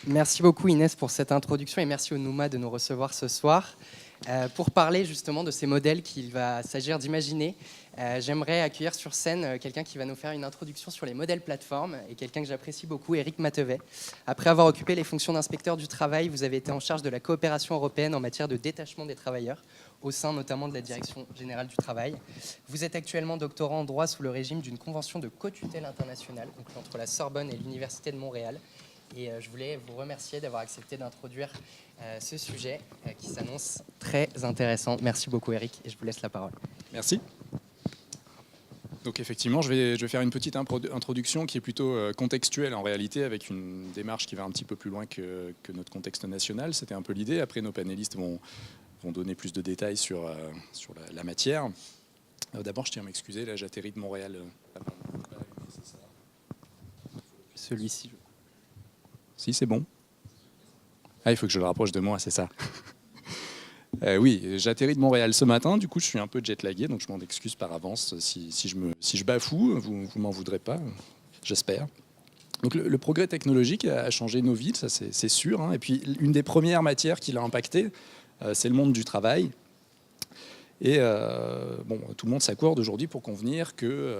Merci beaucoup Inès pour cette introduction et merci au Nouma de nous recevoir ce soir. Pour parler justement de ces modèles qu'il va s'agir d'imaginer, j'aimerais accueillir sur scène quelqu'un qui va nous faire une introduction sur les modèles plateformes et quelqu'un que j'apprécie beaucoup, Éric Matevet. Après avoir occupé les fonctions d'inspecteur du travail, vous avez été en charge de la coopération européenne en matière de détachement des travailleurs, au sein notamment de la Direction générale du travail. Vous êtes actuellement doctorant en droit sous le régime d'une convention de co-tutelle internationale conclue entre la Sorbonne et l'Université de Montréal. Et je voulais vous remercier d'avoir accepté d'introduire ce sujet qui s'annonce très intéressant. Merci beaucoup Éric et je vous laisse la parole. Merci. Donc effectivement, je vais faire une petite introduction qui est plutôt contextuelle en réalité, avec une démarche qui va un petit peu plus loin que notre contexte national. C'était un peu l'idée. Après, nos panélistes vont donner plus de détails sur la matière. D'abord, je tiens à m'excuser, là j'atterris de Montréal. Celui-ci. Si, c'est bon. Ah, il faut que je le rapproche de moi, c'est ça. Oui, j'atterris de Montréal ce matin, du coup je suis un peu jet-lagué, donc je m'en excuse par avance si je bafoue, vous m'en voudrez pas, j'espère. Donc le progrès technologique a changé nos vies, ça c'est sûr, hein. Et puis une des premières matières qui l'a impacté, c'est le monde du travail. Et tout le monde s'accorde aujourd'hui pour convenir que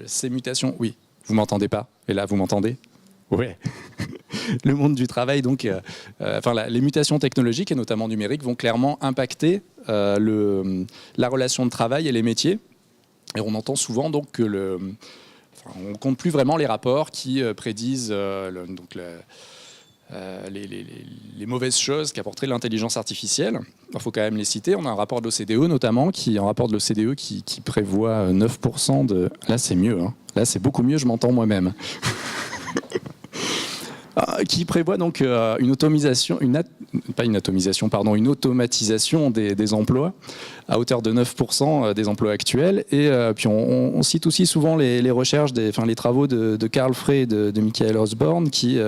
ces mutations... Oui, vous m'entendez pas? Et là, vous m'entendez? Ouais. Le monde du travail, donc, les mutations technologiques et notamment numériques vont clairement impacter la relation de travail et les métiers. Et on entend souvent donc que on ne compte plus vraiment les rapports qui prédisent les mauvaises choses qu'apporterait l'intelligence artificielle. Il faut quand même les citer. On a un rapport de l'OCDE notamment, qui prévoit 9% de... Là, c'est mieux. Hein. Là, c'est beaucoup mieux, je m'entends moi-même. Qui prévoit donc une automatisation des emplois à hauteur de 9% des emplois actuels. Et puis on cite aussi souvent les recherches, les travaux de Carl Frey et de Michael Osborne qui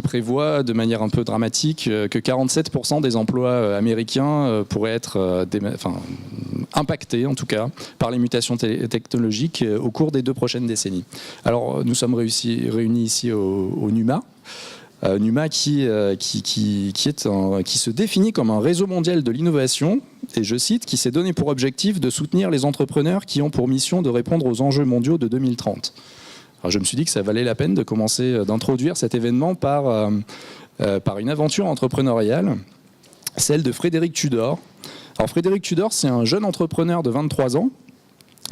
prévoit de manière un peu dramatique que 47% des emplois américains pourraient être impactés, en tout cas, par les mutations technologiques au cours des 2 prochaines décennies. Alors, nous sommes réunis ici au NUMA. NUMA qui se définit comme un réseau mondial de l'innovation, et je cite, qui s'est donné pour objectif de soutenir les entrepreneurs qui ont pour mission de répondre aux enjeux mondiaux de 2030. Alors je me suis dit que ça valait la peine de commencer d'introduire cet événement par une aventure entrepreneuriale, celle de Frédéric Tudor. Alors Frédéric Tudor, c'est un jeune entrepreneur de 23 ans,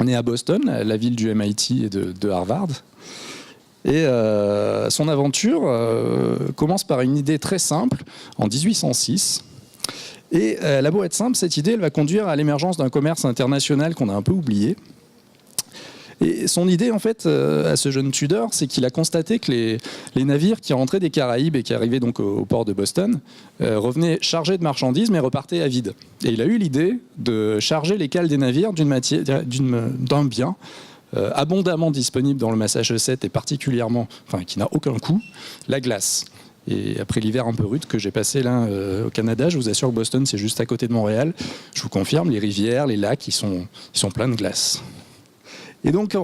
né à Boston, la ville du MIT et de Harvard. Et son aventure commence par une idée très simple, en 1806. Et elle a beau être simple, cette idée, elle va conduire à l'émergence d'un commerce international qu'on a un peu oublié. Et son idée, en fait, à ce jeune Tudor, c'est qu'il a constaté que les navires qui rentraient des Caraïbes et qui arrivaient donc au port de Boston revenaient chargés de marchandises mais repartaient à vide. Et il a eu l'idée de charger les cales des navires d'un bien abondamment disponible dans le Massachusetts et particulièrement, qui n'a aucun coût, la glace. Et après l'hiver un peu rude que j'ai passé là au Canada, je vous assure que Boston, c'est juste à côté de Montréal. Je vous confirme, les rivières, les lacs, ils sont pleins de glace. Et donc,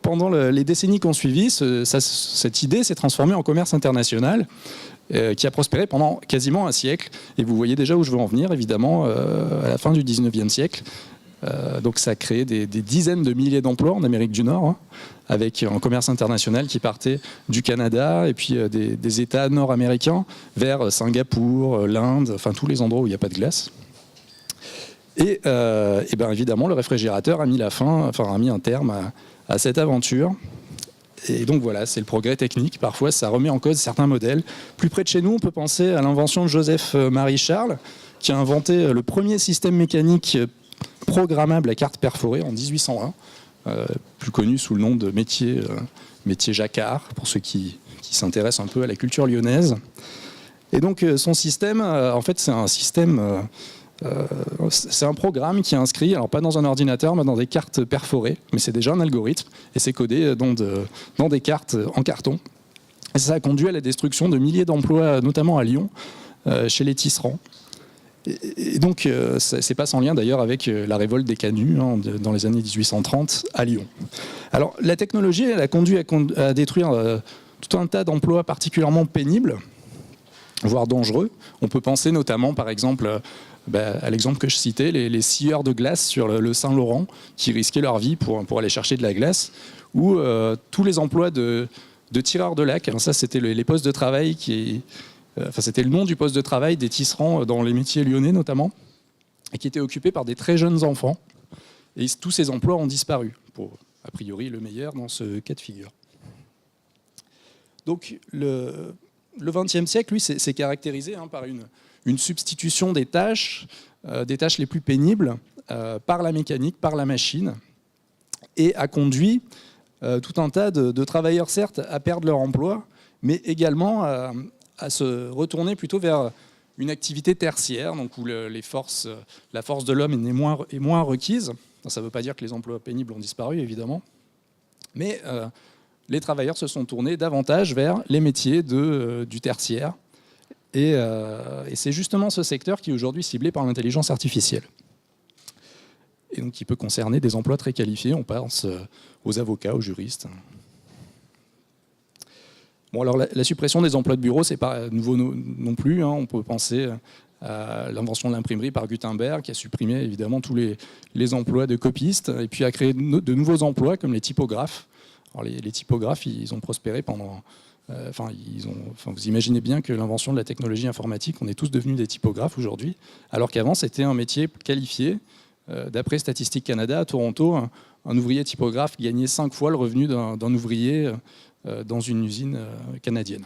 pendant les décennies qui ont suivi, cette idée s'est transformée en commerce international qui a prospéré pendant quasiment un siècle. Et vous voyez déjà où je veux en venir, évidemment, à la fin du 19e siècle. Donc ça a créé des dizaines de milliers d'emplois en Amérique du Nord, hein, avec un commerce international qui partait du Canada et puis des États nord-américains vers Singapour, l'Inde, tous les endroits où il n'y a pas de glace. Et bien évidemment, le réfrigérateur a mis un terme à cette aventure. Et donc voilà, c'est le progrès technique. Parfois, ça remet en cause certains modèles. Plus près de chez nous, on peut penser à l'invention de Joseph-Marie Charles, qui a inventé le premier système mécanique programmable à carte perforée en 1801, plus connu sous le nom de métier Jacquard, pour ceux qui s'intéressent un peu à la culture lyonnaise. Et donc son système, en fait, c'est un système... c'est un programme qui est inscrit, alors pas dans un ordinateur, mais dans des cartes perforées, mais c'est déjà un algorithme, et c'est codé dans des cartes en carton. Et ça a conduit à la destruction de milliers d'emplois, notamment à Lyon, chez les tisserands. Et donc, c'est pas sans lien d'ailleurs avec la révolte des canuts dans les années 1830 à Lyon. Alors, la technologie, elle a conduit à détruire tout un tas d'emplois particulièrement pénibles, voire dangereux. On peut penser notamment, par exemple, à l'exemple que je citais, les scieurs de glace sur le Saint-Laurent qui risquaient leur vie pour aller chercher de la glace, ou tous les emplois de tireurs de lac. Alors ça, c'était les postes de travail c'était le nom du poste de travail des tisserands dans les métiers lyonnais notamment, et qui étaient occupés par des très jeunes enfants. Et tous ces emplois ont disparu, pour a priori le meilleur dans ce cas de figure. Donc le XXe siècle, lui, s'est caractérisé par une substitution des tâches les plus pénibles par la mécanique, par la machine, et a conduit tout un tas de travailleurs, certes, à perdre leur emploi, mais également à se retourner plutôt vers une activité tertiaire, donc où la force de l'homme est moins requise. Ça ne veut pas dire que les emplois pénibles ont disparu, évidemment, mais les travailleurs se sont tournés davantage vers les métiers du tertiaire. Et c'est justement ce secteur qui est aujourd'hui ciblé par l'intelligence artificielle. Et donc qui peut concerner des emplois très qualifiés, on pense aux avocats, aux juristes. Bon, alors la suppression des emplois de bureau, c'est pas nouveau non plus. On peut penser à l'invention de l'imprimerie par Gutenberg, qui a supprimé évidemment tous les emplois de copistes, et puis a créé de nouveaux emplois comme les typographes. Alors les typographes, ils ont prospéré pendant... vous imaginez bien que l'invention de la technologie informatique, on est tous devenus des typographes aujourd'hui, alors qu'avant c'était un métier qualifié. D'après Statistique Canada, à Toronto, un ouvrier typographe gagnait 5 fois le revenu d'un ouvrier dans une usine canadienne.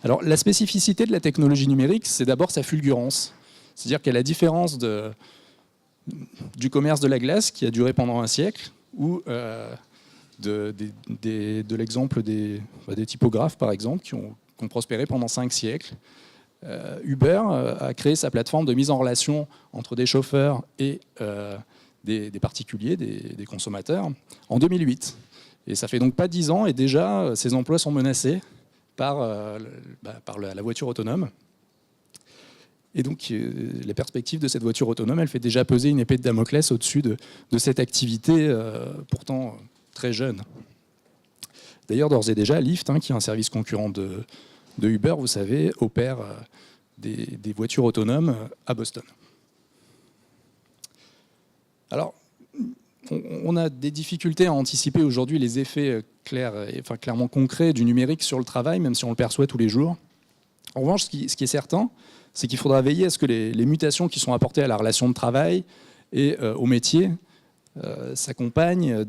Alors la spécificité de la technologie numérique, c'est d'abord sa fulgurance. C'est-à-dire qu'à la différence du commerce de la glace qui a duré pendant un siècle, ou de l'exemple des typographes, par exemple, qui ont prospéré pendant 5 siècles. Uber a créé sa plateforme de mise en relation entre des chauffeurs et des particuliers, des consommateurs, en 2008. Et ça fait donc pas 10 ans, et déjà, ces emplois sont menacés par la voiture autonome. Et donc, la perspective de cette voiture autonome, elle fait déjà peser une épée de Damoclès au-dessus de cette activité pourtant très jeune. D'ailleurs, d'ores et déjà, Lyft, qui est un service concurrent de Uber, vous savez, opère des voitures autonomes à Boston. Alors, on a des difficultés à anticiper aujourd'hui les effets clairement concrets du numérique sur le travail, même si on le perçoit tous les jours. En revanche, ce qui est certain, c'est qu'il faudra veiller à ce que les mutations qui sont apportées à la relation de travail et au métier s'accompagnent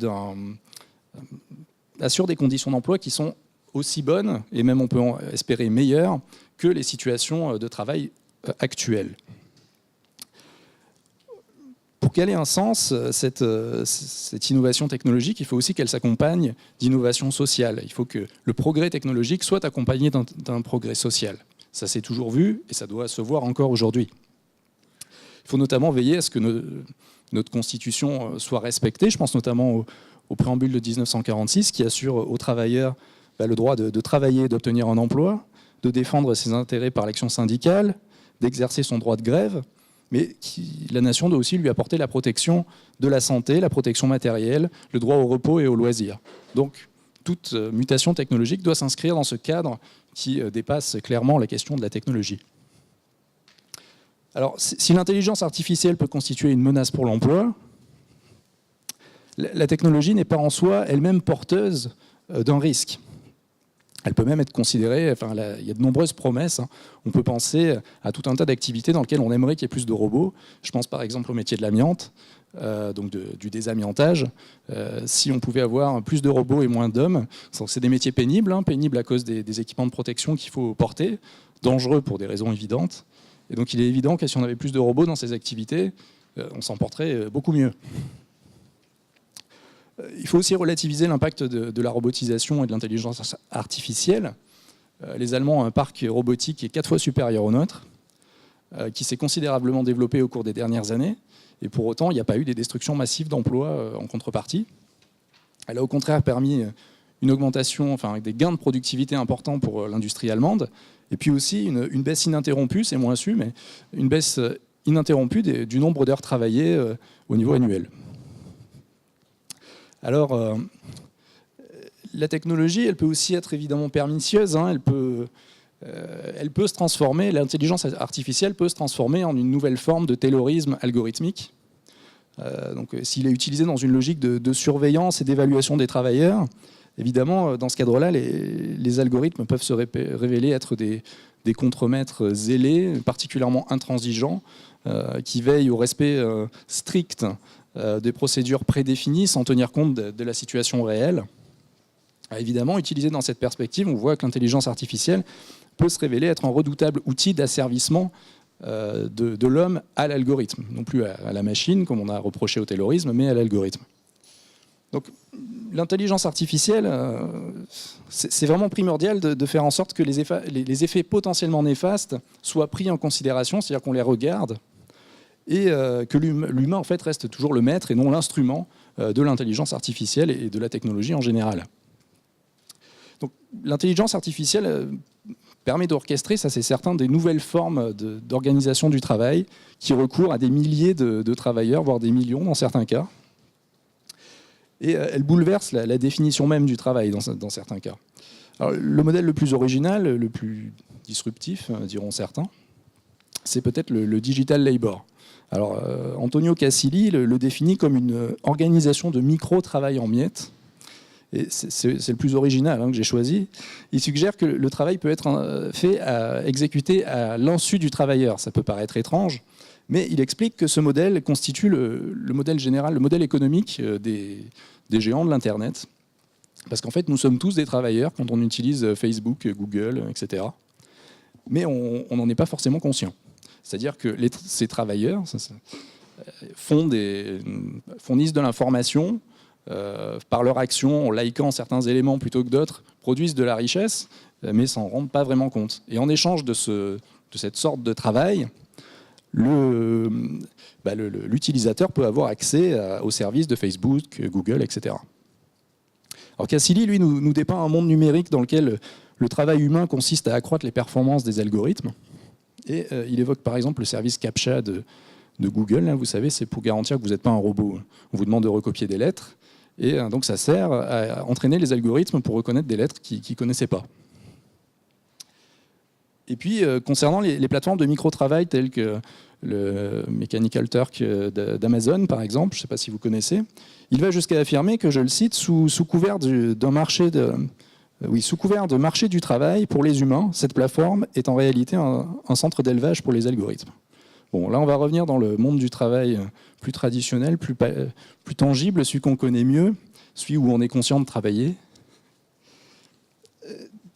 assurent des conditions d'emploi qui sont aussi bonnes, et même on peut en espérer meilleures, que les situations de travail actuelles. Pour qu'elle ait un sens, cette innovation technologique, il faut aussi qu'elle s'accompagne d'innovation sociale. Il faut que le progrès technologique soit accompagné d'un progrès social. Ça s'est toujours vu et ça doit se voir encore aujourd'hui. Il faut notamment veiller à ce que notre Constitution soit respectée. Je pense notamment au préambule de 1946 qui assure aux travailleurs le droit de travailler et d'obtenir un emploi, de défendre ses intérêts par l'action syndicale, d'exercer son droit de grève, mais la nation doit aussi lui apporter la protection de la santé, la protection matérielle, le droit au repos et au loisir. Donc, toute mutation technologique doit s'inscrire dans ce cadre qui dépasse clairement la question de la technologie. Alors, si l'intelligence artificielle peut constituer une menace pour l'emploi, la technologie n'est pas en soi elle-même porteuse d'un risque. Elle peut même être considérée, il y a de nombreuses promesses. On peut penser à tout un tas d'activités dans lesquelles on aimerait qu'il y ait plus de robots. Je pense par exemple au métier de l'amiante, donc du désamiantage. Si on pouvait avoir plus de robots et moins d'hommes, c'est des métiers pénibles, pénibles à cause des équipements de protection qu'il faut porter, dangereux pour des raisons évidentes. Et donc il est évident que si on avait plus de robots dans ces activités, on s'en porterait beaucoup mieux. Il faut aussi relativiser l'impact de la robotisation et de l'intelligence artificielle. Les Allemands ont un parc robotique qui est 4 fois supérieur au nôtre, qui s'est considérablement développé au cours des dernières années, et pour autant, il n'y a pas eu des destructions massives d'emplois en contrepartie. Elle a au contraire permis une augmentation, des gains de productivité importants pour l'industrie allemande, et puis aussi une baisse ininterrompue, c'est moins su, mais une baisse ininterrompue du nombre d'heures travaillées au niveau annuel. Alors, La technologie, elle peut aussi être évidemment pernicieuse, hein, elle peut se transformer, l'intelligence artificielle peut se transformer en une nouvelle forme de taylorisme algorithmique. Donc, s'il est utilisé dans une logique de surveillance et d'évaluation des travailleurs, évidemment, dans ce cadre-là, les algorithmes peuvent se révéler être des contremaîtres zélés, particulièrement intransigeants, qui veillent au respect strict des procédures prédéfinies sans tenir compte de la situation réelle. Évidemment, utilisé dans cette perspective, on voit que l'intelligence artificielle peut se révéler être un redoutable outil d'asservissement de l'homme à l'algorithme, non plus à la machine, comme on a reproché au taylorisme, mais à l'algorithme. Donc, l'intelligence artificielle, c'est vraiment primordial de faire en sorte que les effets potentiellement néfastes soient pris en considération, c'est-à-dire qu'on les regarde, et que l'humain en fait reste toujours le maître et non l'instrument de l'intelligence artificielle et de la technologie en général. Donc, l'intelligence artificielle permet d'orchestrer, ça c'est certain, des nouvelles formes d'organisation du travail qui recourent à des milliers de travailleurs, voire des millions dans certains cas. Et elle bouleverse la définition même du travail dans certains cas. Alors, le modèle le plus original, le plus disruptif, diront certains, c'est peut-être le digital labor. Alors, Antonio Casilli le définit comme une organisation de micro-travail en miettes. Et c'est le plus original que j'ai choisi. Il suggère que le travail peut être exécuté à l'insu du travailleur. Ça peut paraître étrange, mais il explique que ce modèle constitue le modèle général, le modèle économique des géants de l'Internet. Parce qu'en fait, nous sommes tous des travailleurs quand on utilise Facebook, Google, etc. Mais on n'en est pas forcément conscient. C'est-à-dire que ces travailleurs fournissent de l'information, par leur action, en likant certains éléments plutôt que d'autres, produisent de la richesse, mais s'en rendent pas vraiment compte. Et en échange de cette sorte de travail, l'utilisateur peut avoir accès aux services de Facebook, Google, etc. Alors Casilli, lui, nous dépeint un monde numérique dans lequel le travail humain consiste à accroître les performances des algorithmes. Et il évoque par exemple le service CAPTCHA de Google. Là, vous savez, c'est pour garantir que vous n'êtes pas un robot. On vous demande de recopier des lettres. Et donc ça sert à entraîner les algorithmes pour reconnaître des lettres qu'ils ne connaissaient pas. Et puis, concernant les plateformes de micro-travail telles que le Mechanical Turk d'Amazon, par exemple, je ne sais pas si vous connaissez, il va jusqu'à affirmer que, je le cite, sous couvert de marché du travail pour les humains, cette plateforme est en réalité un centre d'élevage pour les algorithmes. Bon, là, on va revenir dans le monde du travail plus traditionnel, plus tangible, celui qu'on connaît mieux, celui où on est conscient de travailler.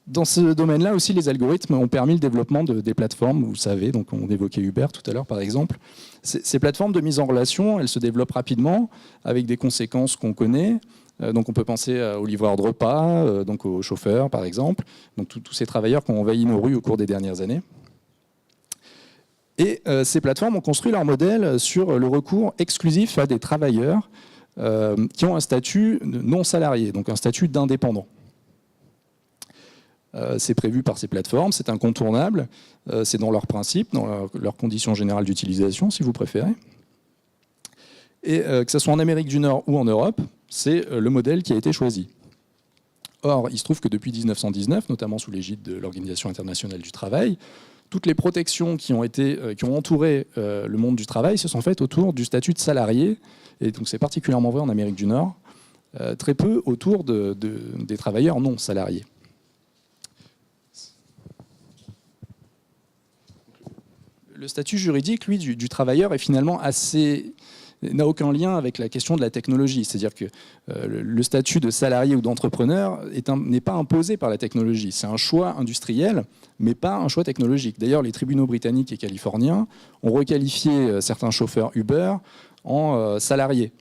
Dans ce domaine-là aussi, les algorithmes ont permis le développement des plateformes, vous le savez, donc on évoquait Uber tout à l'heure par exemple. Ces plateformes de mise en relation, elles se développent rapidement avec des conséquences qu'on connaît. Donc on peut penser aux livreurs de repas, donc aux chauffeurs par exemple, donc tous ces travailleurs qui ont envahi nos rues au cours des dernières années. Et ces plateformes ont construit leur modèle sur le recours exclusif à des travailleurs qui ont un statut non salarié, donc un statut d'indépendant. C'est prévu par ces plateformes, c'est incontournable, c'est dans leurs principes, dans leurs conditions générales d'utilisation, si vous préférez. Et que ce soit en Amérique du Nord ou en Europe, c'est le modèle qui a été choisi. Or, il se trouve que depuis 1919, notamment sous l'égide de l'Organisation internationale du travail, toutes les protections qui ont entouré le monde du travail se sont faites autour du statut de salarié, et donc c'est particulièrement vrai en Amérique du Nord, très peu autour des travailleurs non salariés. Le statut juridique, lui, du travailleur est finalement n'a aucun lien avec la question de la technologie. C'est-à-dire que le statut de salarié ou d'entrepreneur n'est pas imposé par la technologie. C'est un choix industriel, mais pas un choix technologique. D'ailleurs, les tribunaux britanniques et californiens ont requalifié certains chauffeurs Uber en salariés,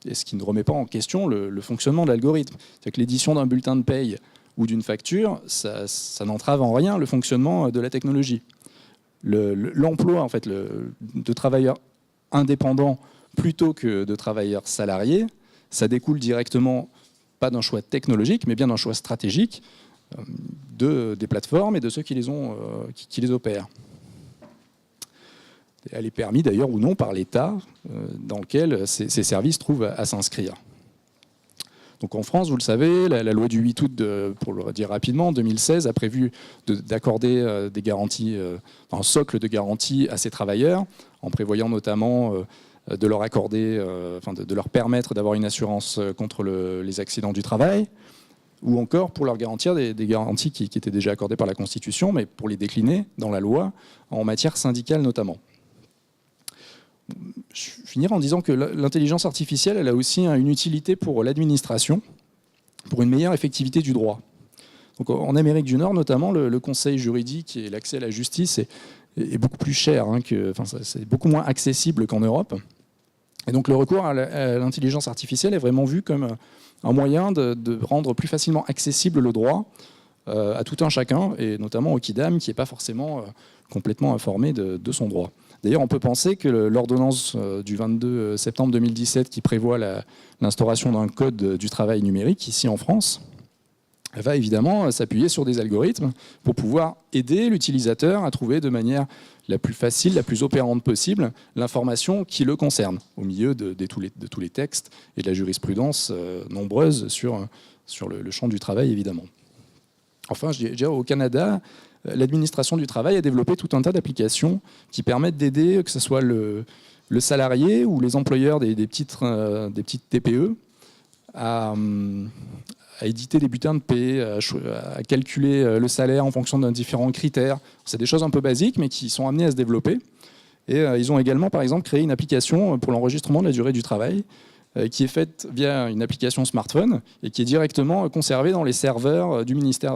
et ce qui ne remet pas en question le fonctionnement de l'algorithme. C'est-à-dire que l'édition d'un bulletin de paye ou d'une facture, ça n'entrave en rien le fonctionnement de la technologie. L'emploi en fait, de travailleurs indépendants plutôt que de travailleurs salariés, ça découle directement, pas d'un choix technologique, mais bien d'un choix stratégique des plateformes et de ceux qui les opèrent. Elle est permise d'ailleurs ou non par l'État dans lequel ces services trouvent à s'inscrire. Donc en France, vous le savez, la loi du 8 août, pour le dire rapidement, en 2016, a prévu d'accorder des garanties, un socle de garanties à ces travailleurs, en prévoyant notamment de leur accorder, de leur permettre d'avoir une assurance contre les accidents du travail, ou encore pour leur garantir des garanties qui étaient déjà accordées par la Constitution, mais pour les décliner dans la loi, en matière syndicale notamment. Je finirai en disant que l'intelligence artificielle, elle a aussi une utilité pour l'administration, pour une meilleure effectivité du droit. Donc, en Amérique du Nord, notamment, le conseil juridique et l'accès à la justice est beaucoup plus cher, c'est beaucoup moins accessible qu'en Europe. Et donc le recours à l'intelligence artificielle est vraiment vu comme un moyen de rendre plus facilement accessible le droit à tout un chacun, et notamment au kidam qui n'est pas forcément complètement informé de son droit. D'ailleurs, on peut penser que l'ordonnance du 22 septembre 2017 qui prévoit l'instauration d'un code du travail numérique ici en France va évidemment s'appuyer sur des algorithmes pour pouvoir aider l'utilisateur à trouver de manière la plus facile, la plus opérante possible, l'information qui le concerne, au milieu de tous les textes et de la jurisprudence nombreuse sur le champ du travail, évidemment. Enfin, je dirais, au Canada, l'administration du travail a développé tout un tas d'applications qui permettent d'aider, que ce soit le salarié ou les employeurs des petites TPE, à éditer des bulletins de paie, à calculer le salaire en fonction de différents critères. C'est des choses un peu basiques, mais qui sont amenées à se développer. Et ils ont également, par exemple, créé une application pour l'enregistrement de la durée du travail, qui est faite via une application smartphone et qui est directement conservée dans les serveurs du ministère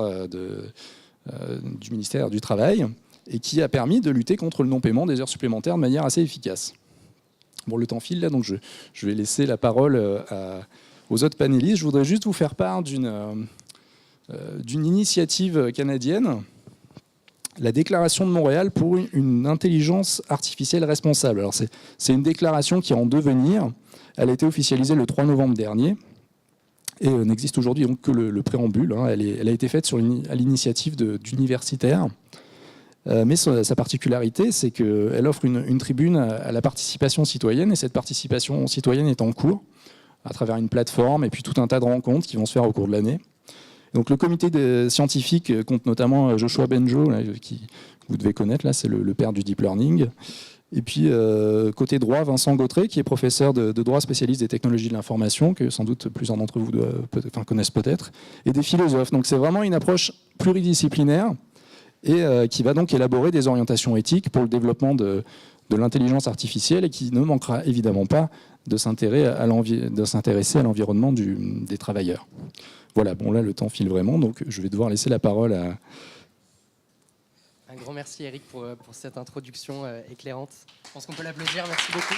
du Travail, et qui a permis de lutter contre le non-paiement des heures supplémentaires de manière assez efficace. Bon, le temps file là, donc je vais laisser la parole aux autres panélistes. Je voudrais juste vous faire part d'une initiative canadienne, la déclaration de Montréal pour une intelligence artificielle responsable. Alors c'est une déclaration qui est en devenir. Elle a été officialisée le 3 novembre dernier et n'existe aujourd'hui donc que le préambule. Elle a été faite à l'initiative d'universitaires. Mais sa particularité, c'est qu'elle offre une tribune à la participation citoyenne, et cette participation citoyenne est en cours à travers une plateforme et puis tout un tas de rencontres qui vont se faire au cours de l'année. Donc le comité scientifique compte notamment Joshua Benjo, là, qui vous devez connaître, là, c'est le père du deep learning. Et puis côté droit, Vincent Gautré, qui est professeur de droit spécialiste des technologies de l'information, que sans doute plusieurs d'entre vous connaissent peut-être, et des philosophes. Donc c'est vraiment une approche pluridisciplinaire et qui va donc élaborer des orientations éthiques pour le développement de l'intelligence artificielle, et qui ne manquera évidemment pas de s'intéresser à l'environnement des travailleurs. Voilà, bon là le temps file vraiment, donc je vais devoir laisser la parole à... Un grand merci Eric pour cette introduction éclairante. Je pense qu'on peut l'applaudir, merci beaucoup.